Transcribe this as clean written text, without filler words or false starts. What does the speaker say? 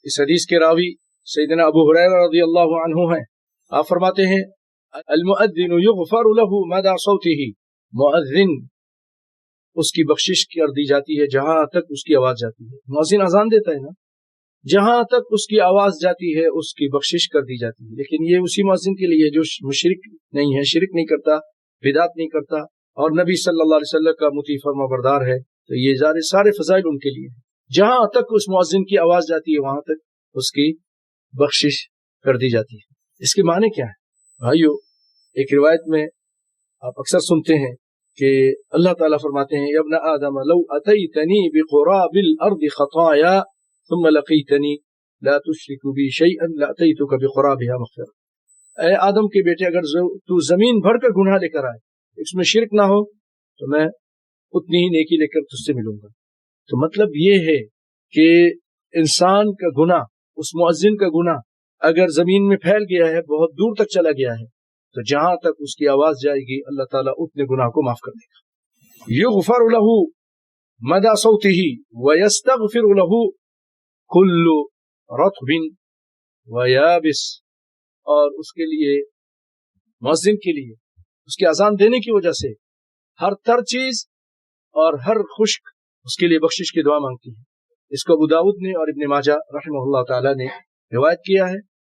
इस हदीस के रावी सैयदना अबू हुरैरा रज़ियल्लाहु अन्हु हैं। आप फरमाते हैं अल-मुअद्दिनु युग़फ़रु लहु मदा सौतिही, मुअद्दिन उसकी बख्शिश कर दी जाती है जहां तक उसकी आवाज जाती है। मुअज्जिन अजान देता है ना, जहां तक उसकी आवाज जाती है उसकी बख्शिश कर दी जाती है। लेकिन ये उसी मुअज्जिन के लिए जो मुशरिक नहीं है, शिरक नहीं करता, बिदात नहीं करता और नबी सल्लल्लाहु अलैहि वसल्लम का मुती फरमाबरदार है, तो ये सारे फजाइल उनके लिए है। जहां तक उस मुअज्जिन की आवाज जाती है वहां तक उसकी बख्शिश कर दी जाती है। इसके माने क्या है भाइयों? एक रिवायत में आप अक्सर सुनते हैं कि अल्लाह ताला फरमाते हैं यब्न आदम लौ अतैतनी बिक़ुराबिल अर्दि खताया तुम लक़ीतनी ला तुश्रिकु बी शैअन लअतैतुका बिक़ुराबिहा मग़फ़िरा। ऐ आदम के बेटे, अगर तू जमीन भर कर गुनाह लेकर आए, इसमें शिरक ना हो, तो मैं उतनी ही नेकी लेकर तुझसे मिलूंगा। तो मतलब ये है कि इंसान का गुनाह, उस मुअज्जिन का गुनाह अगर जमीन में फैल गया है, बहुत दूर तक चला गया है, तो जहां तक उसकी आवाज जाएगी अल्लाह ताला उतने गुनाह को माफ कर देगा। युग़फ़रु लहु मदा सौतिही व यस्तग़फ़िरु लहु कुल्लु रत्बिन व याबिस, और उसके लिए, मुअज्जिन के लिए, उसकी अजान देने की वजह से हर तर चीज और हर खुश्क उसके लिए बख्शिश की दुआ मांगती है। इसको अबू दाऊद ने और इब्न माजा रहमहुल्लाह ताला ने रिवायत किया है।